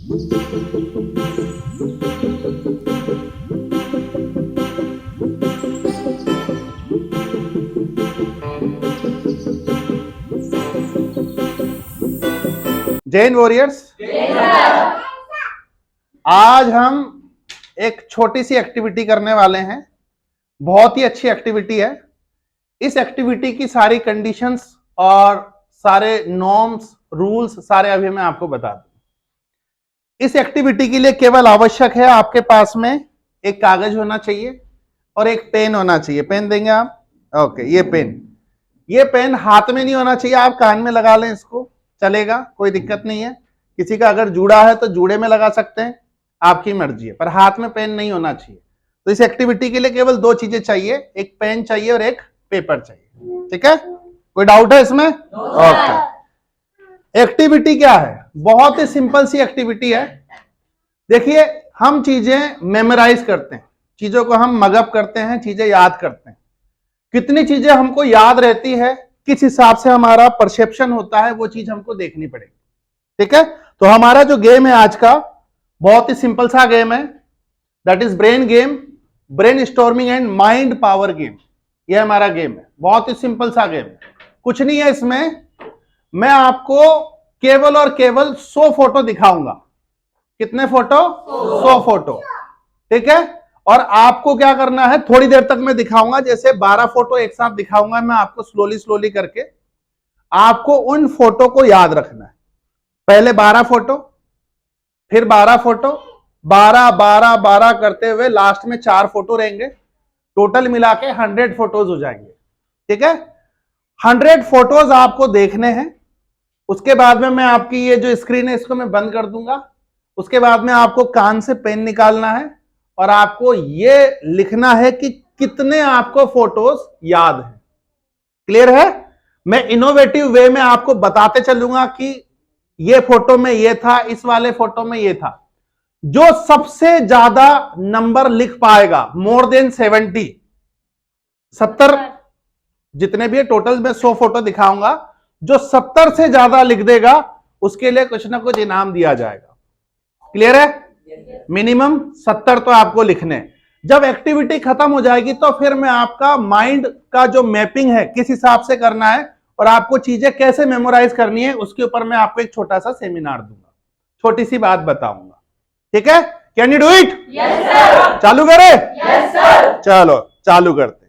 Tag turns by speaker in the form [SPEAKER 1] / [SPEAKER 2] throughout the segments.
[SPEAKER 1] Jain warriors, आज हम एक छोटी सी एक्टिविटी करने वाले हैं। बहुत ही अच्छी एक्टिविटी है। इस एक्टिविटी की सारी कंडीशंस और सारे नॉर्म्स, रूल्स सारे अभी मैं आपको बता दूं। इस एक्टिविटी के लिए केवल आवश्यक है आपके पास में एक कागज होना चाहिए और एक पेन होना चाहिए। पेन देंगे आप? ओके, ये पेन हाथ में नहीं होना चाहिए, आप कान में लगा लें, इसको चलेगा, कोई दिक्कत नहीं है। किसी का अगर जूड़ा है तो जूड़े में लगा सकते हैं, आपकी मर्जी है, पर हाथ में पेन नहीं होना चाहिए। तो इस एक्टिविटी के लिए केवल दो चीजें चाहिए, एक पेन चाहिए और एक पेपर चाहिए। ठीक है? कोई डाउट है इसमें? ओके। एक्टिविटी क्या है? बहुत ही सिंपल सी एक्टिविटी है। देखिए, हम चीजें मेमोराइज करते हैं, चीजों को हम मगअप करते हैं, चीजें याद करते हैं। कितनी चीजें हमको याद रहती है, किस हिसाब से हमारा परसेप्शन होता है, वो चीज हमको देखनी पड़ेगी। ठीक है? तो हमारा जो गेम है आज का, बहुत ही सिंपल सा गेम है, that is brain game, brain storming and mind power game. ये हमारा गेम है, बहुत ही सिंपल सा गेम है, कुछ नहीं है इसमें। मैं आपको केवल और केवल 100 फोटो दिखाऊंगा। कितने फोटो? 100 फोटो। ठीक है? और आपको क्या करना है, थोड़ी देर तक मैं दिखाऊंगा, जैसे 12 फोटो एक साथ दिखाऊंगा मैं आपको, स्लोली करके। आपको उन फोटो को याद रखना है। पहले 12 फोटो, फिर 12 फोटो, 12 12 12 करते हुए लास्ट में 4 फोटो रहेंगे। टोटल मिला के 100 फोटोज हो जाएंगे। ठीक है? 100 फोटोज आपको देखने हैं। उसके बाद में मैं आपकी ये जो स्क्रीन है इसको मैं बंद कर दूंगा। उसके बाद में आपको कान से पेन निकालना है और आपको ये लिखना है कि कितने आपको फोटोज याद है। क्लियर है? मैं इनोवेटिव वे में आपको बताते चलूंगा कि ये फोटो में ये था, इस वाले फोटो में ये था। जो सबसे ज्यादा नंबर लिख पाएगा, मोर देन 70 जितने भी है टोटल, मैं 100 फोटो दिखाऊंगा, जो 70 से ज्यादा लिख देगा उसके लिए कुछ ना कुछ इनाम दिया जाएगा। क्लियर है? मिनिमम 70 तो आपको लिखने हैं। जब एक्टिविटी खत्म हो जाएगी तो फिर मैं आपका माइंड का जो मैपिंग है, किस हिसाब से करना है और आपको चीजें कैसे मेमोराइज करनी है, उसके ऊपर मैं आपको एक छोटा सा सेमिनार दूंगा, छोटी सी बात बताऊंगा। ठीक है? Can you do it?
[SPEAKER 2] Yes sir.
[SPEAKER 1] चालू करें?
[SPEAKER 2] Yes sir.
[SPEAKER 1] चलो चालू करते।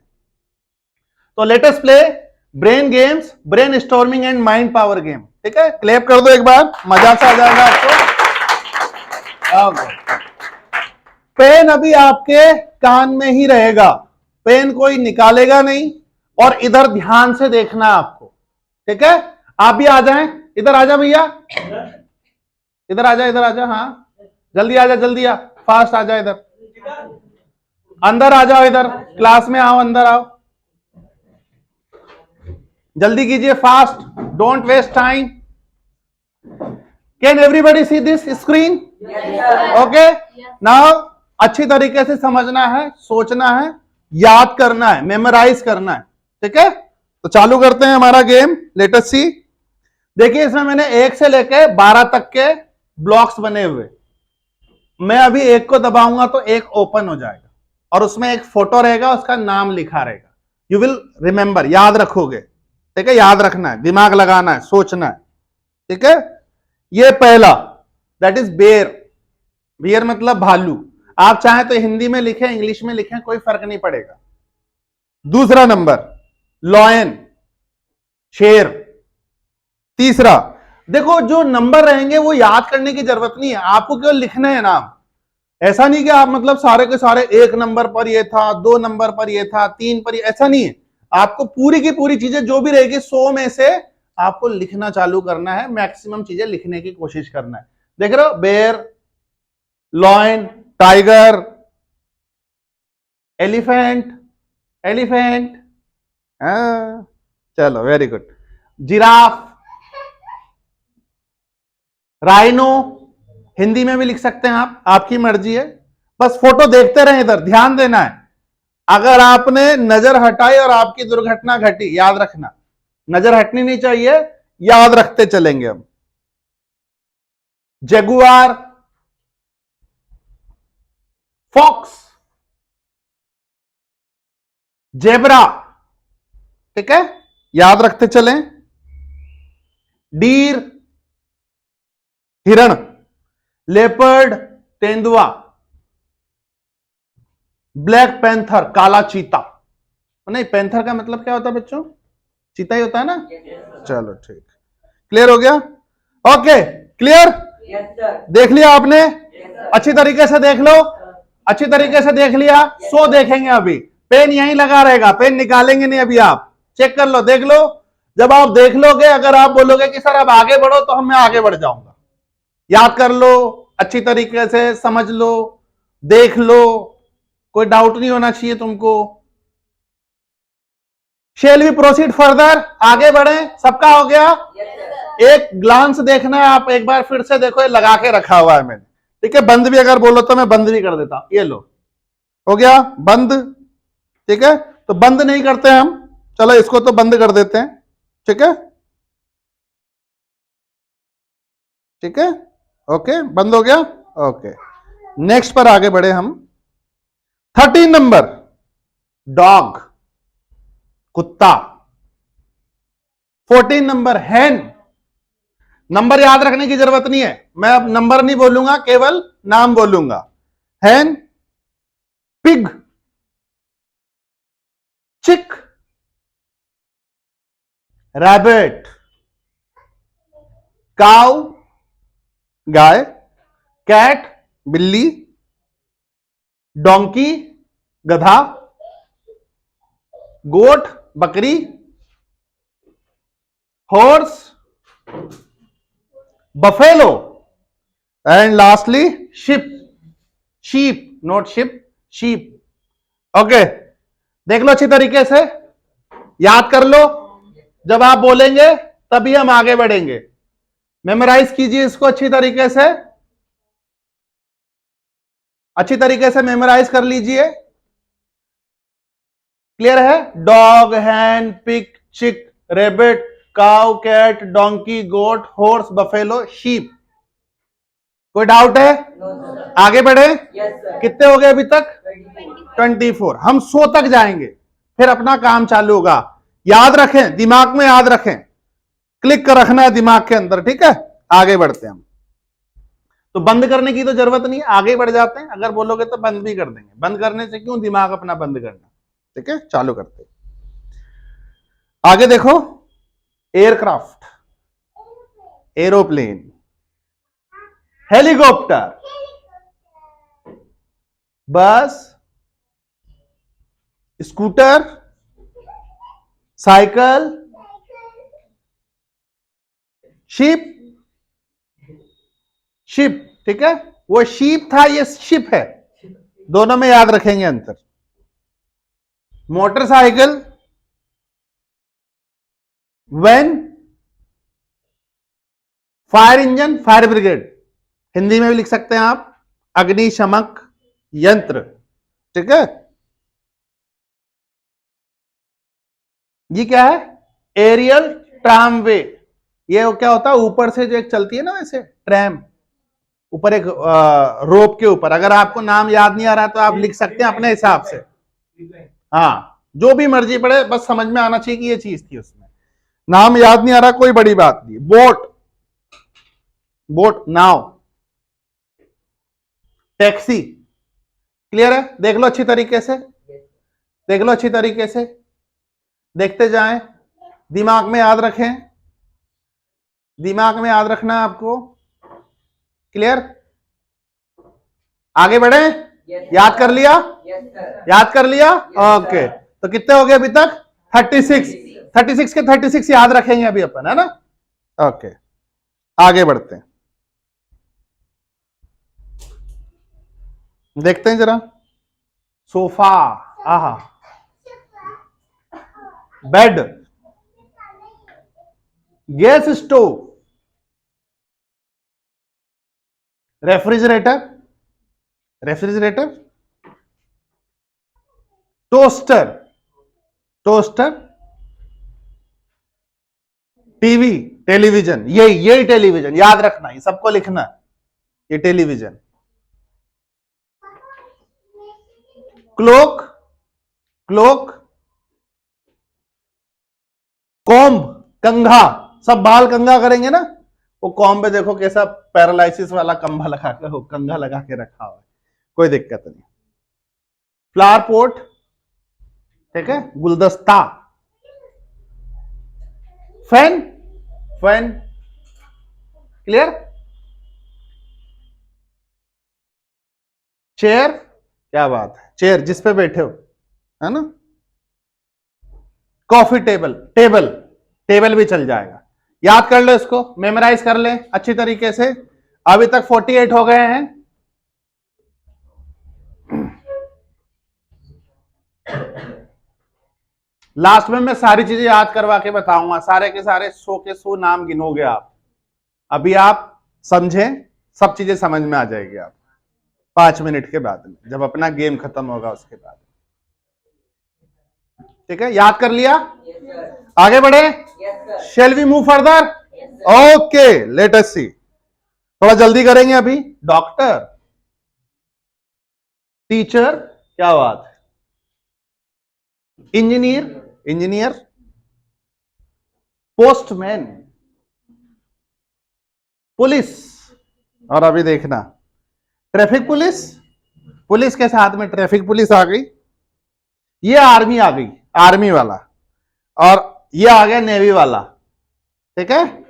[SPEAKER 1] तो let us play brain games, brain storming and mind power game. ठीक है? क्लैप कर दो एक बार, मजा सा आ जाएगा आपको। पेन अभी आपके कान में ही रहेगा, पेन कोई निकालेगा नहीं, और इधर ध्यान से देखना आपको। ठीक है? आप भी आ जाएं, इधर आ जा भैया, इधर आ जा, इधर आ जा। हाँ, जल्दी आ जा, जल्दी आ, फास्ट आ जा, इधर अंदर आ जाओ, इधर क्लास में आओ, अंदर आओ, जल्दी कीजिए, fast, don't waste time. Can everybody see this screen? Okay, now अच्छी तरीके से समझना है, सोचना है, याद करना है, मेमोराइज करना है। ठीक है? तो चालू करते हैं हमारा गेम। लेट अस सी। देखिए, इसमें मैंने 1 से लेके 12 तक के ब्लॉक्स बने हुए। मैं अभी 1 को दबाऊंगा तो 1 ओपन हो जाएगा और उसमें एक फोटो रहेगा, उसका नाम लिखा रहेगा। यू विल रिमेंबर, याद रखोगे। ठीक है? याद रखना है, दिमाग लगाना है, सोचना है। ठीक है? ये पहला, दैट इज बेयर। बेयर मतलब भालू। आप चाहें तो हिंदी में लिखें, इंग्लिश में लिखें, कोई फर्क नहीं पड़ेगा। दूसरा नंबर लॉयन, शेर। तीसरा, देखो जो नंबर रहेंगे वो याद करने की जरूरत नहीं है, आपको केवल लिखने हैं नाम। ऐसा नहीं कि आप मतलब सारे के सारे 1 नंबर पर ये था, 2 नंबर पर ये था, 3 पर ये, ऐसा नहीं है। आपको पूरी की पूरी चीजें जो भी रहेगी 100 में से आपको लिखना चालू करना है, मैक्सिमम चीजें लिखने की कोशिश करना है। देख रहे हो? Bear, lion, tiger, elephant, elephant, चलो very good, giraffe, rhino, Hindi में भी लिख सकते हैं आप, आपकी मर्जी है। बस फोटो देखते रहें, इधर ध्यान देना है। अगर आपने नजर हटाई और आपकी दुर्घटना घटी, याद रखना, नजर हटनी नहीं चाहिए, याद रखते चलेंगे हम। जगुआर, फॉक्स, जेब्रा, ठीक है, याद रखते चलें। डीर, हिरण, लेपर्ड, तेंदुआ, ब्लैक पैंथर, काला चीता। नहीं, पैंथर का मतलब क्या होता है बच्चों? चीता ही होता है ना। चलो ठीक, क्लियर हो गया? Okay, clear?
[SPEAKER 2] Yes sir.
[SPEAKER 1] देख लिया आपने?
[SPEAKER 2] सर।
[SPEAKER 1] अच्छी तरीके से देख लो, अच्छी तरीके से देख लिया। सो देखेंगे अभी, पेन यहीं लगा रहेगा, पेन निकालेंगे नहीं अभी। आप चेक कर लो, देख लो। जब आप देख लोगे, अगर आप बोलोगे कि सर अब आगे बढ़ो, तो मैं आगे बढ़ जाऊंगा। याद कर लो, अच्छी तरीके से समझ लो, देख लो, कोई डाउट नहीं होना चाहिए तुमको। शेल वी प्रोसीड फर्दर, आगे बढ़े? सबका हो गया? एक ग्लांस देखना है, आप एक बार फिर से देखो, ये लगा के रखा हुआ है मैंने, ठीक है। बंद भी अगर बोलो तो मैं बंद भी कर देता हूं। ये लो, हो गया बंद, ठीक है। तो बंद नहीं करते हम, चलो इसको तो बंद कर देते हैं, ठीक है, ठीक है, ओके, बंद हो गया। ओके, नेक्स्ट पर आगे बढ़े हम। 13 नंबर, डॉग, कुत्ता। 14 नंबर, हैन। नंबर याद रखने की जरूरत नहीं है, मैं अब नंबर नहीं बोलूंगा, केवल नाम बोलूंगा। हैन, पिग, चिक, रैबिट, काउ, गाय, कैट, बिल्ली, डोंकी, गधा, गोट, बकरी, horse, buffalo, and lastly ship. Sheep, not ship, sheep. Okay, देख लो अच्छी तरीके से, याद कर लो। जब आप बोलेंगे तभी हम आगे बढ़ेंगे। मेमोराइज कीजिए इसको अच्छी तरीके से, अच्छी तरीके से मेमोराइज कर लीजिए। क्लियर है? डॉग, हैन, पिग, चिक, रेबिट, काउ, कैट, डोंकी, गोट, हॉर्स, बफेलो, शीप। कोई डाउट है? आगे बढ़े?
[SPEAKER 2] Yes sir.
[SPEAKER 1] कितने हो गए अभी तक? 24। हम 100 तक जाएंगे, फिर अपना काम चालू होगा। याद रखें, दिमाग में याद रखें, क्लिक कर रखना है दिमाग के अंदर, ठीक है। आगे बढ़ते हैं हम। तो बंद करने की तो जरूरत नहीं, आगे बढ़ जाते हैं। अगर बोलोगे तो बंद भी कर देंगे, बंद करने से क्यों दिमाग अपना बंद करना, ठीक है। चालू करते हैं, आगे देखो। एयरक्राफ्ट, एरोप्लेन, हेलीकॉप्टर, बस, स्कूटर, साइकिल, शिप, शिप, ठीक है। वो शीप था, ये शिप है, दोनों में याद रखेंगे अंतर। Motorcycle, van, fire engine, fire brigade, Hindi में भी लिख सकते हैं आप, अग्निशमक यंत्र, ठीक है। ये क्या है? Aerial tramway. ये क्या होता है? ऊपर से जो एक चलती है ना, वैसे ट्रैम, ऊपर एक रोप के ऊपर। अगर आपको नाम याद नहीं आ रहा तो आप लिख सकते हैं अपने हिसाब से, हाँ, जो भी मर्जी पड़े, बस समझ में आना चाहिए कि ये चीज थी उसमें। नाम याद नहीं आ रहा, कोई बड़ी बात नहीं। बोट, बोट, नाव, टैक्सी। क्लियर है? देख लो अच्छी तरीके से, देख लो अच्छी तरीके से, देखते जाएं, दिमाग में याद रखें, दिमाग में याद रखना है आपको। क्लियर? आगे बढ़े? याद कर लिया? याद कर लिया? ओके, तो कितने हो गए अभी तक? 36। 36 के 36 याद रखेंगे अभी अपन, है ना। ओके, आगे बढ़ते हैं, देखते हैं जरा। सोफा, आहा, bed, gas stove, refrigerator, refrigerator, toaster, toaster, TV, television. यही टेलीविजन, याद रखना, ये सबको लिखना, ये टेलीविजन। क्लोक, क्लोक, कॉम्ब, कंघा, सब बाल कंघा करेंगे ना, वो कॉम्ब पे देखो कैसा पैरालिसिस वाला कंघा लगा के, कंघा लगा के रखा हुआ है, कोई दिक्कत नहीं। फ्लावर पोट, ठीक है, गुलदस्ता, फैन, फैन, क्लियर। चेयर, क्या बात है, चेयर जिस पे बैठे हो, है ना। कॉफी टेबल, टेबल, टेबल भी चल जाएगा। याद कर लो इसको, मेमोराइज कर ले अच्छी तरीके से। अभी तक 48 हो गए हैं। लास्ट में मैं सारी चीजें याद करवा के बताऊंगा, सारे के सारे 100 के 100 नाम गिनोगे आप। अभी आप समझें, सब चीजें समझ में आ जाएगी आप 5 मिनट के बाद में, जब अपना गेम खत्म होगा उसके बाद। ठीक है, याद कर लिया? आगे बढ़े? Shall we move further? Okay, let us see. थोड़ा जल्दी करेंगे अभी। डॉक्टर, टीचर, क्या बात है, इंजीनियर, इंजीनियर, पोस्टमैन, पुलिस, और अभी देखना ट्रैफिक पुलिस, पुलिस के साथ में ट्रैफिक पुलिस आ गई, ये आर्मी आ गई, आर्मी वाला, और ये आ गया नेवी वाला। ठीक है,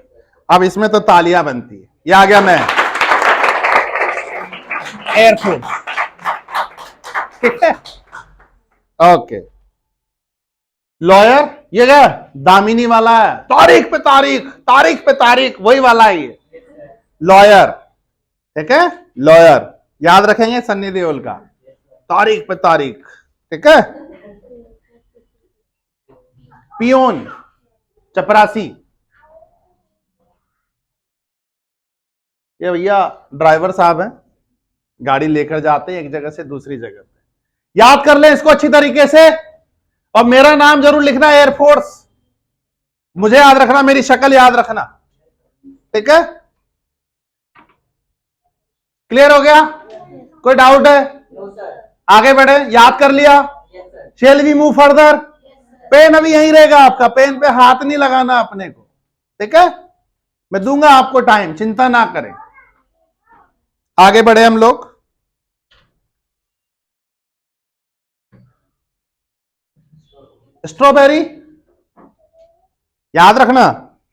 [SPEAKER 1] अब इसमें तो तालियां बनती है। ये आ गया मैं, एयरफोर्स। ठीक है, ओके। लॉयर, ये क्या दामिनी वाला है, तारीख पे तारीख, तारीख पे तारीख, वही वाला है ये लॉयर। ठीक है, लॉयर याद रखेंगे, सन्नी देओल का, तारीख पे तारीख। ठीक है, पियोन, चपरासी, ये भैया ड्राइवर साहब हैं, गाड़ी लेकर जाते हैं एक जगह से दूसरी जगह पे। याद कर लें इसको अच्छी तरीके से, और मेरा नाम जरूर लिखना, एयरफोर्स। मुझे याद रखना, मेरी शक्ल याद रखना। ठीक है, क्लियर हो गया? कोई डाउट है? आगे बढ़े, याद कर लिया? Shall we move further? Pen अभी यहीं रहेगा आपका, पेन पे हाथ नहीं लगाना अपने को। ठीक है, मैं दूंगा आपको टाइम, चिंता ना करें। आगे बढ़े हम लोग। स्ट्रॉबेरी, याद रखना,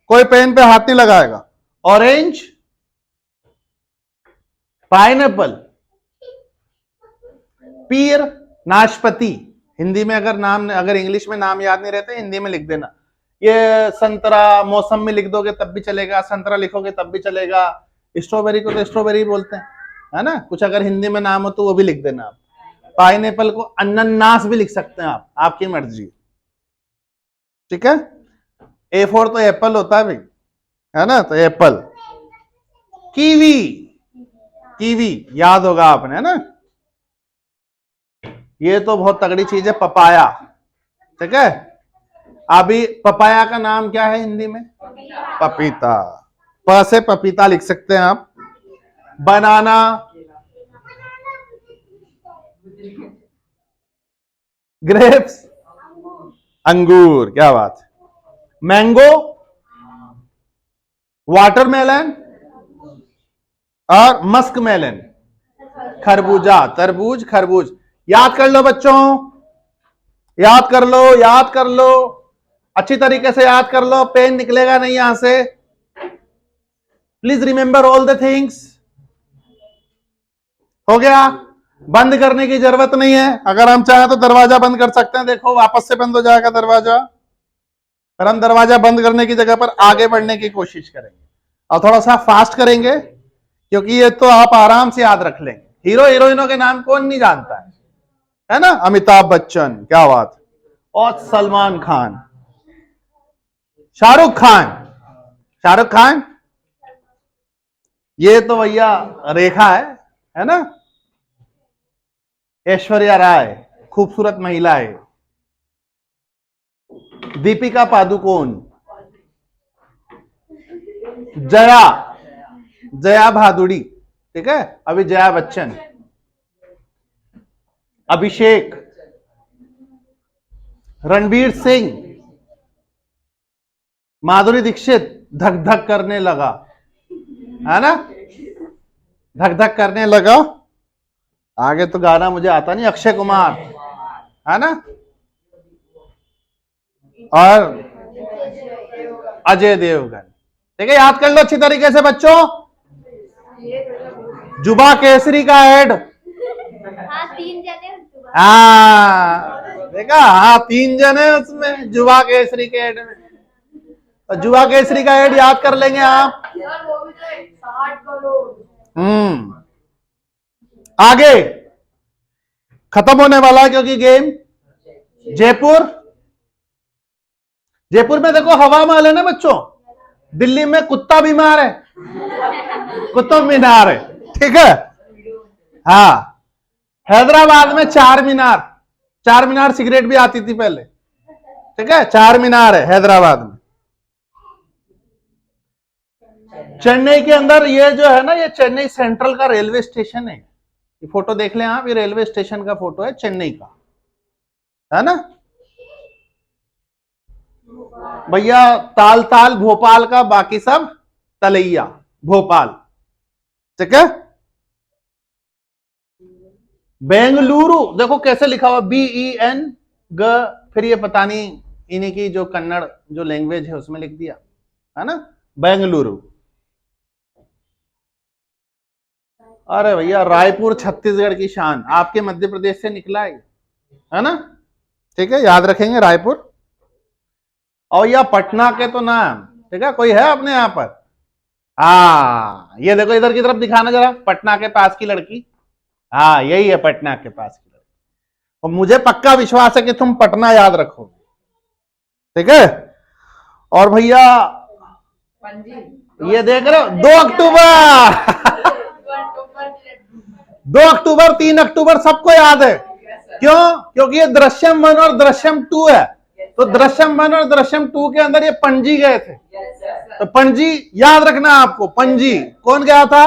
[SPEAKER 1] कोई पेन पे हाथ नहीं लगाएगा। ऑरेंज, पाइनएप्पल, पीर, नाशपाती। हिंदी में अगर नाम, अगर इंग्लिश में नाम याद नहीं रहते, हिंदी में लिख देना। ये संतरा, मौसम में लिख दोगे तब भी चलेगा, संतरा लिखोगे तब भी चलेगा। स्ट्रॉबेरी को तो स्ट्रॉबेरी बोलते हैं, है ना। कुछ अगर हिंदी में नाम हो तो वो भी लिख देना आप। पाइनएप्पल को अनन्नास भी लिख सकते हैं आप, आपकी मर्जी। ठीक है, A4 तो एप्पल होता है भाई, है ना, तो एप्पल। कीवी, कीवी याद होगा आपने, है ना। ये तो बहुत तगड़ी चीज है, पपाया। ठीक है, अभी पपाया का नाम क्या है हिंदी में? पपीता। प से पपीता लिख सकते हैं आप। बनाना, ग्रेप्स, अंगूर, क्या बात है। मैंगो, वाटरमेलन, और मस्क मेलन, खरबूजा, तरबूज, खरबूज। याद कर लो बच्चों, याद कर लो, याद कर लो, अच्छी तरीके से याद कर लो, पेन निकलेगा नहीं यहां से। Please remember all the things. हो गया, बंद करने की जरूरत नहीं है। अगर हम चाहें तो दरवाजा बंद कर सकते हैं, देखो वापस से बंद हो जाएगा दरवाजा। और हम दरवाजा बंद करने की जगह पर आगे बढ़ने की कोशिश करेंगे, और थोड़ा सा फास्ट करेंगे, क्योंकि ये तो आप आराम से याद रख लेंगे। हीरो हीरोइनों के नाम कौन नहीं जानता है ना। अमिताभ बच्चन, क्या बात, और सलमान खान, शाहरुख खान, शाहरुख खान, ये तो भैया रेखा है ना। ऐश्वर्या राय, खूबसूरत महिला है। दीपिका पादुकोण, जया, जया भादुड़ी। ठीक है, अभी जया बच्चन, अभिषेक, रणवीर सिंह, माधुरी दीक्षित धक धक करने लगा, है ना, धक धक करने लगा। आगे तो गाना मुझे आता नहीं, अक्षय कुमार, है ना, और अजय देवगन। ठीक है, याद कर लो अच्छी तरीके से बच्चों। जुबा केसरी का ऐड,
[SPEAKER 3] हाँ 3 जने।
[SPEAKER 1] हाँ देखा, हाँ 3 जने उसमें जुबा केसरी के ऐड में। तो जुबा केसरी का ऐड याद कर लेंगे आप।
[SPEAKER 2] वो भी तो 60 करोड़।
[SPEAKER 1] आगे खत्म होने वाला है क्योंकि गेम। जयपुर, जयपुर में देखो हवा महल है ना बच्चों, दिल्ली में कुत्ता बीमार है, कुतुब मीनार है, ठीक है। हाँ, हैदराबाद में चार मीनार, चार मीनार सिगरेट भी आती थी पहले, ठीक है, चार मीनार है हैदराबाद में। चेन्नई के अंदर ये जो है ना, ये चेन्नई सेंट्रल का रेलवे स्टेशन है। ये फोटो देख लें आप, ये रेलवे स्टेशन का फोटो है चेन्नई का, है ना भैया। ताल ताल भोपाल का, बाकी सब तलैया भोपाल, ठीक है। बेंगलुरु देखो कैसे लिखा हुआ, BEN ग, फिर ये पता नहीं इन्हीं की जो कन्नड़ जो लैंग्वेज है उसमें लिख दिया, है ना, बेंगलुरु। अरे भैया रायपुर छत्तीसगढ़ की शान, आपके मध्य प्रदेश से निकला है ना, ठीक है, याद रखेंगे रायपुर। और या पटना के तो नाम, ठीक है, कोई है अपने यहां पर। हाँ ये देखो इधर की तरफ दिखाना जरा, पटना के पास की लड़की, हाँ यही है पटना के पास की लड़की। और मुझे पक्का विश्वास है कि तुम पटना याद रखोगे, ठीक है। और भैया ये देख रहे हो 2 अक्टूबर 2 अक्टूबर 3 अक्टूबर सबको याद है, क्यों? क्योंकि ये दृश्यम 1 और दृश्यम 2 है। तो दृश्यम 1 और दृश्यम 2 के अंदर ये पणजी गए थे, तो पणजी याद रखना आपको। पणजी कौन गया था?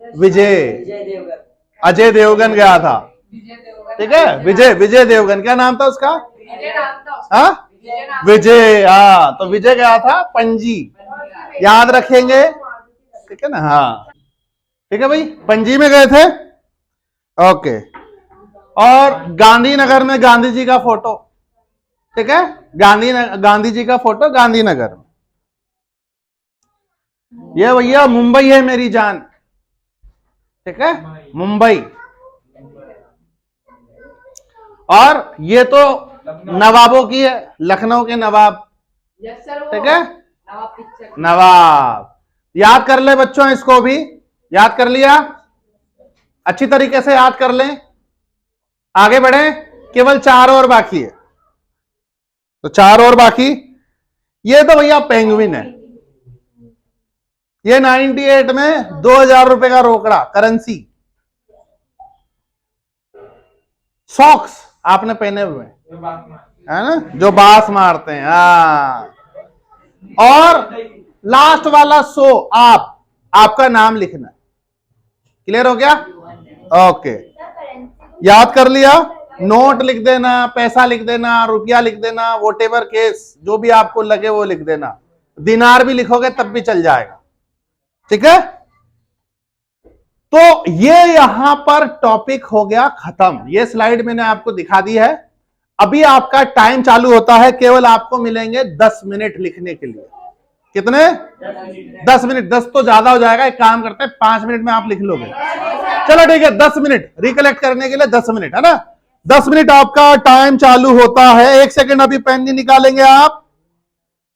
[SPEAKER 1] विजय, अजय देवगन गया था, ठीक है, विजय देवगन, क्या नाम था उसका? हाँ विजय, हाँ तो विजय गया था पणजी, याद रखेंगे, ठीक है ना। हाँ ठीक है भाई, पणजी में गए थे, ओके। और गांधीनगर में गांधी जी का फोटो, ठीक है, गांधी जी का फोटो गांधीनगर में। ये भैया मुंबई है मेरी जान, ठीक है, मुंबई। और ये तो नवाबों की है, लखनऊ के नवाब, ठीक है, नवाब। याद कर ले बच्चों, इसको भी याद कर लिया, अच्छी तरीके से याद कर लें। आगे बढ़े, केवल 4 और बाकी है, तो 4 और बाकी। ये तो भैया पेंगुइन है, ये 98 में 2000 रुपए का रोकड़ा करेंसी। सॉक्स आपने पहने हुए है ना, जो बास मारते हैं, हाँ। और लास्ट वाला आपका नाम लिखना, क्लियर हो गया? ओके, याद कर लिया। नोट लिख देना, पैसा लिख देना, रुपया लिख देना, वोटेवर केस जो भी आपको लगे वो लिख देना। दिनार भी लिखोगे तब भी चल जाएगा, ठीक है। तो ये यहां पर टॉपिक हो गया खत्म। ये स्लाइड मैंने आपको दिखा दी है। अभी आपका टाइम चालू होता है, केवल आपको मिलेंगे 10 मिनट लिखने के लिए। कितने? 10 मिनट। 10 तो ज्यादा हो जाएगा, एक काम करते हैं 5 मिनट में आप लिख लोगे। चलो ठीक है, 10 मिनट रिकलेक्ट करने के लिए 10 मिनट, है ना। 10 मिनट आपका टाइम चालू होता है। 1 सेकंड अभी पेन नहीं निकालेंगे आप,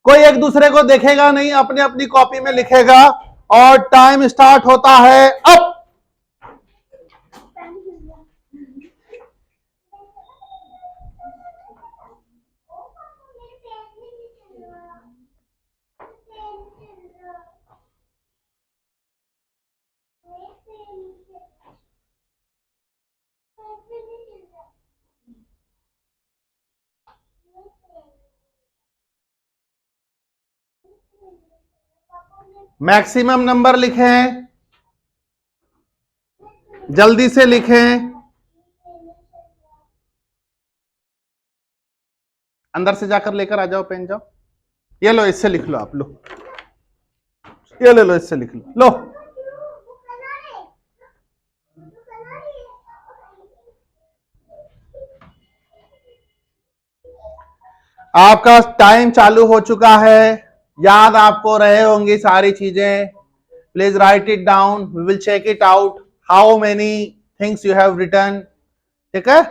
[SPEAKER 1] कोई एक दूसरे को देखेगा नहीं, अपनी अपनी कॉपी में लिखेगा। और टाइम स्टार्ट होता है अब। मैक्सिमम नंबर लिखें, जल्दी से लिखें। अंदर से जाकर लेकर आ जाओ पेन, जाओ। ये लो, इससे लिख लो आप, लो ये ले लो, इससे लिख लो, लो। आपका टाइम चालू हो चुका है, याद आपको रहे होंगी सारी चीजें। Please write it down, we will check it out how many things you have written. ठीक है,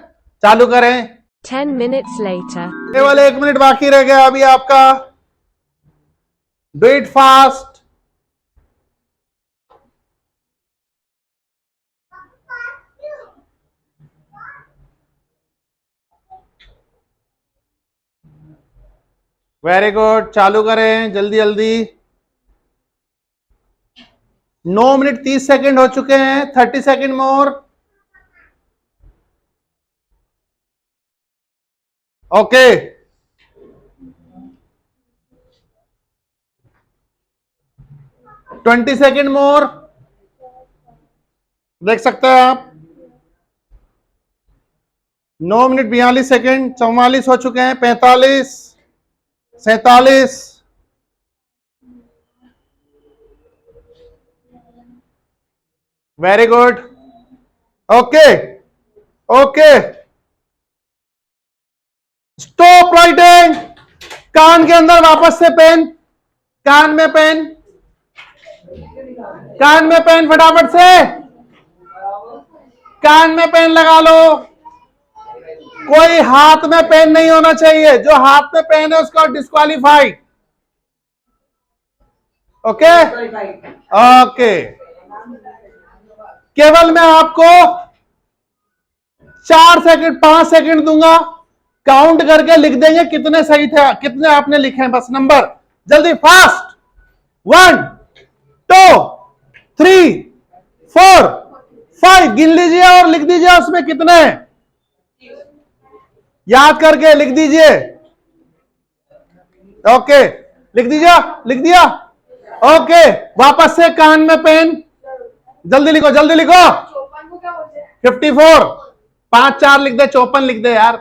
[SPEAKER 1] चालू करें।
[SPEAKER 4] 10 minutes later.
[SPEAKER 1] केवल 1 मिनट बाकी रह गया अभी आपका। Do it fast. Very good, चालू करें जल्दी जल्दी। 9 मिनट 30 सेकंड हो चुके हैं, 30 सेकंड मोर। ओके, ट्वेंटी सेकेंड मोर, देख सकते हैं आप। 9 मिनट 42 सेकंड, 44 हो चुके हैं, 45, 47। Very good, okay okay, stop writing. कान के अंदर वापस से पेन, कान में पेन, कान में पेन, फटाफट से कान में पेन लगा लो। कोई हाथ में पेन नहीं होना चाहिए, जो हाथ में पेन है उसका डिस्क्वालीफाइड। ओके ओके, केवल मैं आपको 4 सेकंड 5 सेकंड दूंगा, काउंट करके लिख देंगे कितने सही थे, कितने आपने लिखे हैं, बस नंबर जल्दी, फास्ट। 1 2 3 4 5 गिन लीजिए और लिख दीजिए उसमें कितने हैं, याद करके लिख दीजिए। ओके, लिख दीजिए, लिख दिया। ओके, वापस से कान में पेन, जल्दी लिखो जल्दी लिखो।
[SPEAKER 2] 54 को क्या बोलते हैं?
[SPEAKER 1] 54, 5 4 लिख दे, 54 लिख दे यार।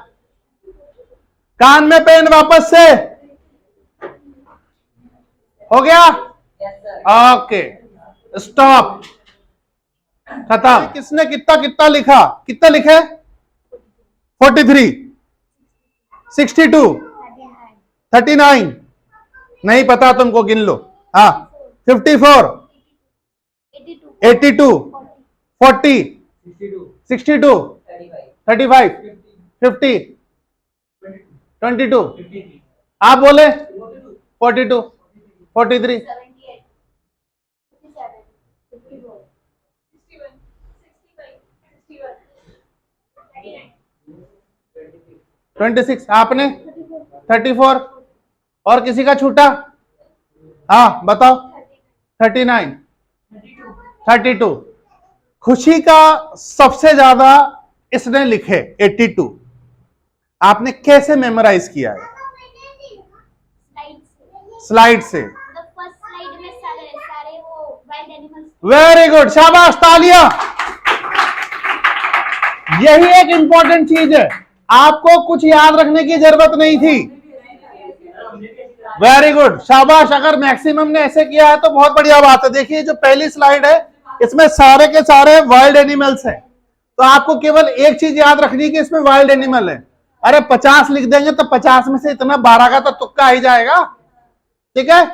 [SPEAKER 1] कान में पेन वापस से, हो गया? ओके, स्टॉप, खत्म। किसने कितना कितना लिखा, कितना लिखे? 43, 62, 39, नहीं पता तुमको, गिन लो। हाँ, 54, 82, 40, 62, 35, 50, 22, आप बोले 42, 43,
[SPEAKER 2] 78, 57, 54, 61, 65, 61, 39,
[SPEAKER 1] 26, आपने 34, और किसी का छूटा? हाँ बताओ। 39, 32, खुशी का सबसे ज्यादा इसने लिखे 82। आपने कैसे मेमोराइज किया है? स्लाइड से।
[SPEAKER 3] फर्स्ट स्लाइड में सारे वो वाइल्ड एनिमल्स।
[SPEAKER 1] वेरी गुड, शाबाश, तालियां। यही एक इंपॉर्टेंट चीज है, आपको कुछ याद रखने की जरूरत नहीं थी। वेरी गुड, शाबाश। अगर मैक्सिमम ने ऐसे किया है तो बहुत बढ़िया बात है। देखिए जो पहली स्लाइड है इसमें सारे के सारे वाइल्ड एनिमल्स हैं, तो आपको केवल एक चीज याद रखनी है कि इसमें वाइल्ड एनिमल है। अरे 50 लिख देंगे तो 50 में से इतना 12 का तो तुक्का ही जाएगा। ठीक है,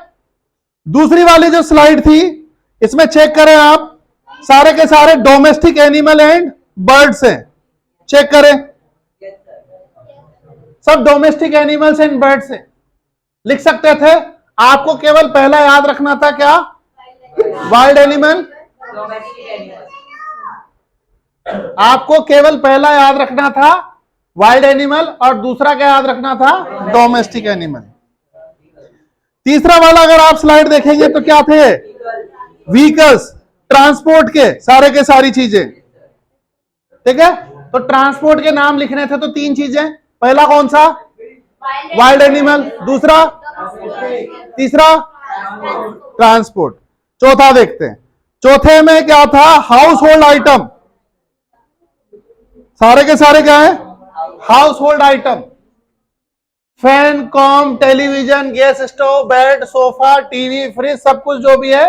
[SPEAKER 1] दूसरी वाली जो स्लाइड थी इसमें चेक करें आप, सारे के सारे डोमेस्टिक एनिमल एंड बर्ड्स हैं। चेक करें, सब डोमेस्टिक एनिमल्स एंड बर्ड्स हैं। लिख सकते थे, आपको केवल पहला याद रखना था, क्या? Wild animal. आपको केवल पहला याद रखना था वाइल्ड एनिमल, और दूसरा क्या याद रखना था? Domestic animal. तीसरा वाला अगर आप स्लाइड देखेंगे तो क्या थे? व्हीकल्स, ट्रांसपोर्ट के सारी चीजें। ठीक है, तो ट्रांसपोर्ट के नाम लिखने थे तो 3 चीजें। पहला कौन सा? Wild animal. दूसरा, तीसरा ट्रांसपोर्ट। चौथा देखते हैं, चौथे में क्या था? House hold item. सारे के सारे क्या है? House hold item. Fan, com, television, gas stove, bed, sofa, TV, fridge, सब कुछ जो भी है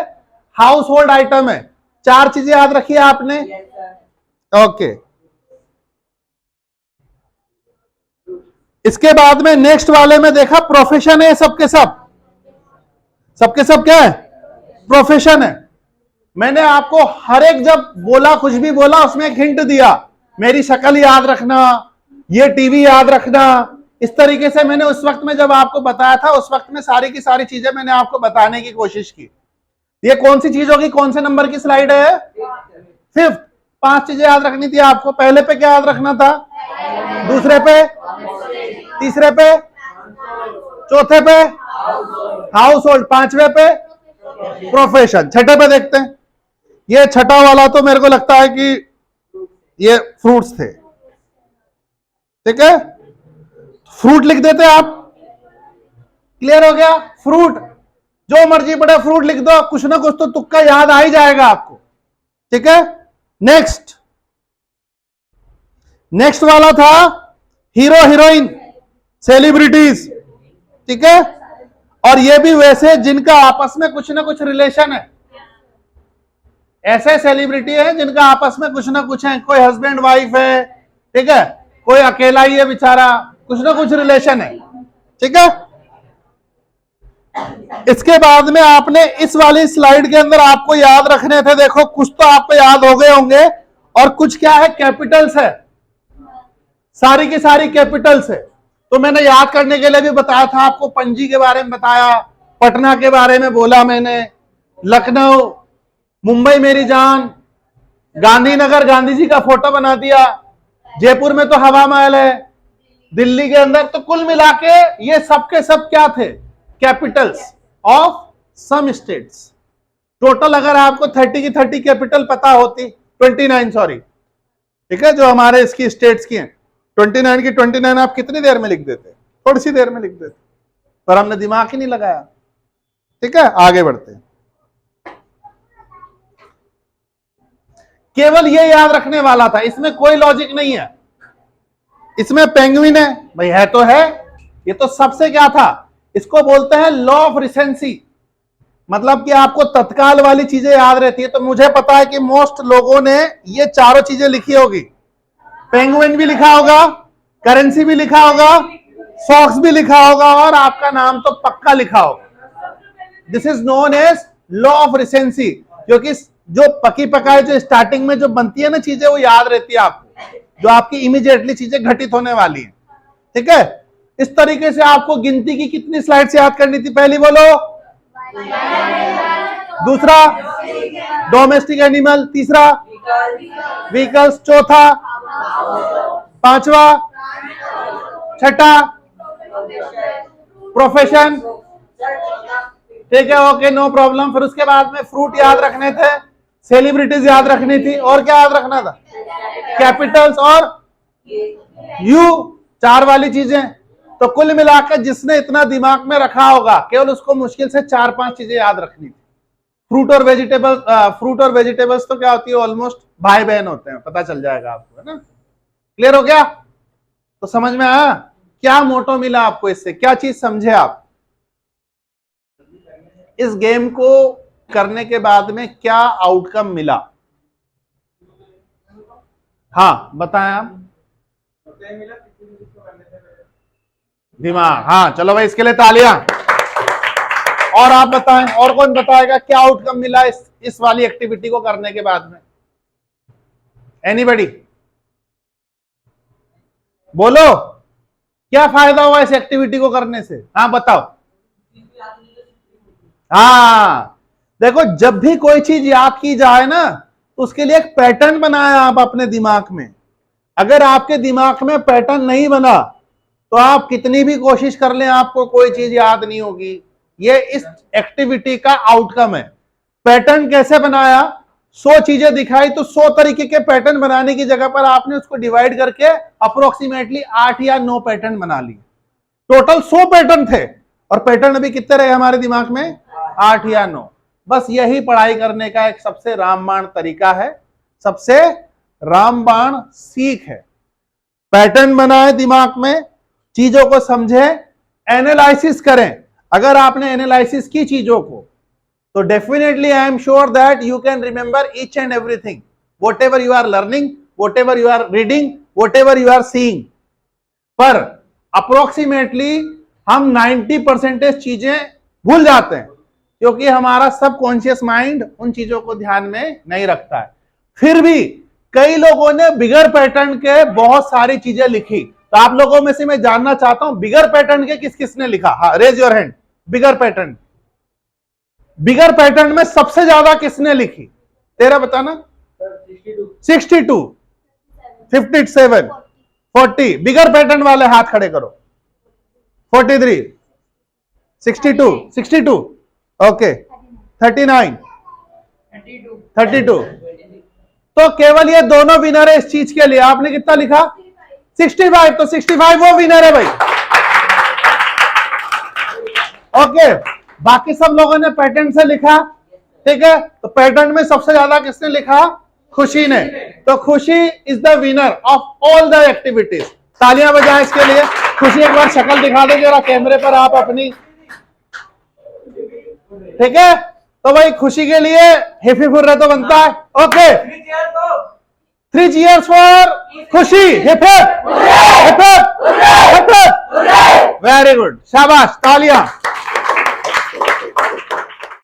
[SPEAKER 1] हाउस होल्ड आइटम है। 4 चीजें याद रखी है आपने। ओके, इसके बाद में नेक्स्ट वाले में देखा प्रोफेशन है। सबके सब क्या है? प्रोफेशन है। मैंने आपको हर एक जब बोला, कुछ भी बोला, उसमें एक हिंट दिया, मेरी शक्ल याद रखना, ये टीवी याद रखना। इस तरीके से मैंने उस वक्त में जब आपको बताया था, उस वक्त में सारी की सारी चीजें मैंने आपको बताने की कोशिश की। ये कौन सी चीज होगी? कौन से नंबर की स्लाइड है? 5th। 5 चीजें याद रखनी थी आपको। पहले पे क्या याद रखना था? दूसरे पे, तीसरे पे, चौथे पे हाउस होल्ड, 5वें पे प्रोफेशन, 6ठे पे देखते हैं। ये 6ठा वाला तो मेरे को लगता है कि ये फ्रूट्स थे, ठीक है? फ्रूट लिख देते आप। क्लियर हो गया? फ्रूट, जो मर्जी बड़ा फ्रूट लिख दो, कुछ ना कुछ तो तुक्का याद आ ही जाएगा आपको, ठीक है? नेक्स्ट वाला था हीरो हीरोइन, सेलिब्रिटीज, ठीक है? और ये भी वैसे जिनका आपस में कुछ ना कुछ रिलेशन है। ऐसे सेलिब्रिटी है जिनका आपस में कुछ ना कुछ है, कोई हस्बैंड वाइफ है, ठीक है? कोई अकेला ही है बेचारा, कुछ ना कुछ रिलेशन है, ठीक है? इसके बाद में आपने इस वाली स्लाइड के अंदर आपको याद रखने थे, देखो कुछ तो आपको याद हो गए होंगे, और कुछ क्या है? कैपिटल्स है। सारी की सारी कैपिटल्स है। तो मैंने याद करने के लिए भी बताया था आपको, पणजी के बारे में बताया, पटना के बारे में बोला मैंने, लखनऊ, मुंबई मेरी जान, गांधीनगर गांधी जी का फोटो बना दिया, जयपुर में तो हवा महल है, दिल्ली के अंदर, तो कुल मिला के ये सब के सब क्या थे? Capitals of some states. Total अगर आपको 30 की 30 कैपिटल पता होती, 29 सॉरी, ठीक है, जो हमारे इसकी स्टेट्स की हैं, 29 की 29 आप कितनी देर में लिख देते? थोड़ी सी देर में लिख देते, पर हमने दिमाग ही नहीं लगाया, ठीक है? आगे बढ़ते हैं। केवल ये याद रखने वाला था, इसमें कोई लॉजिक नहीं है। इसमें पेंगुइन है भाई, है तो है, ये तो सबसे क्या था? इसको बोलते हैं लॉ ऑफ रिसेंसी, मतलब कि आपको तत्काल वाली चीजें याद रहती है। तो मुझे पता है कि मोस्ट लोगों ने ये चारों चीजें लिखी होगी, पेंगुइन भी लिखा होगा, करेंसी भी लिखा होगा, सॉक्स भी लिखा होगा, और आपका नाम तो पक्का लिखा होगा। This is known as law of recency, क्योंकि जो पकी पकाई जो स्टार्टिंग में जो बनती है ना चीजें, वो याद रहती है आपको, जो आपकी इमीडिएटली चीजें घटित होने वाली है, ठीक है? इस तरीके से आपको गिनती की कितनी स्लाइड्स याद करनी थी? पहली बोलो। दूसरा डोमेस्टिक एनिमल, तीसरा व्हीकल्स, चौथा, पांचवा, छठा प्रोफेशन, ठीक है? Okay, no problem. फिर उसके बाद में फ्रूट याद रखने थे, सेलिब्रिटीज याद रखनी थी, और क्या याद रखना था? कैपिटल्स और यू, 4 वाली चीजें। तो कुल मिलाकर जिसने इतना दिमाग में रखा होगा, केवल उसको मुश्किल से 4-5 चीजें याद रखनी थी। फ्रूट और वेजिटेबल्स तो क्या होती है? ऑलमोस्ट भाई बहन होते हैं, पता चल जाएगा आपको, है ना? क्लियर हो गया? तो समझ में आया क्या मोटो मिला आपको इससे? क्या चीज समझे आप इस गेम को करने के बाद में? क्या आउटकम मिला? हाँ बताएं आप। दिमाग, हाँ चलो भाई, इसके लिए तालियां। और आप बताएं, और कौन बताएगा क्या आउटकम मिला इस वाली एक्टिविटी को करने के बाद में? एनीबडी बोलो, क्या फायदा हुआ इस एक्टिविटी को करने से? हाँ बताओ। हाँ देखो, जब भी कोई चीज याद की जाए ना, तो उसके लिए एक पैटर्न बनाया आप अपने दिमाग में। अगर आपके दिमाग में पैटर्न नहीं बना, तो आप कितनी भी कोशिश कर लें, आपको कोई चीज याद नहीं होगी। ये इस एक्टिविटी का आउटकम है। पैटर्न कैसे बनाया? 100 चीजें दिखाई, तो 100 तरीके के पैटर्न बनाने की जगह पर आपने उसको डिवाइड करके अप्रोक्सीमेटली 8 या 9 पैटर्न बना लिए। टोटल 100 पैटर्न थे, और पैटर्न अभी कितने रहे हमारे दिमाग में? 8 या 9। बस यही पढ़ाई करने का एक सबसे रामबाण तरीका है, सबसे रामबाण सीख है। पैटर्न बनाए दिमाग में, चीजों को समझे, एनालिसिस करें, अगर आपने एनालिसिस की चीजों को, तो definitely I am sure that you can remember each and everything, whatever you are learning, whatever you are reading, whatever you are seeing. पर अप्रोक्सीमेटली हम 90% चीजें भूल जाते हैं, क्योंकि हमारा सबकॉन्शियस माइंड उन चीजों को ध्यान में नहीं रखता है। फिर भी कई लोगों ने बिगर पैटर्न के बहुत सारी चीजें लिखी, तो आप लोगों में से मैं जानना चाहता हूं बिगर पैटर्न के किस किसने लिखा? हाँ, raise your hand. Bigger pattern, bigger pattern में सबसे ज्यादा किसने लिखी? तेरा बताना। 62, 57, 40। बिगर पैटर्न वाले हाथ खड़े करो। 43, 62, ओके, 39, 32। तो केवल ये दोनों विनर है इस चीज के लिए। आपने कितना लिखा? 65। तो 65 वो विनर है भाई। ओके, बाकी सब लोगों ने पैटर्न से लिखा, ठीक है। तो पैटर्न में सबसे ज्यादा किसने लिखा? खुशी ने। तो खुशी is the winner of all the activities. तालियां बजाएं इसके लिए। खुशी एक बार शक्ल दिखा दो जरा कैमरे पर आप अपनी, ठीक है। तो भाई खुशी के लिए हिप हिप हुर्रा तो बनता है। ओके, 3 cheers फॉर खुशी। Hip hip, hip hip, hip hip. Very good, शाबाश, तालियां।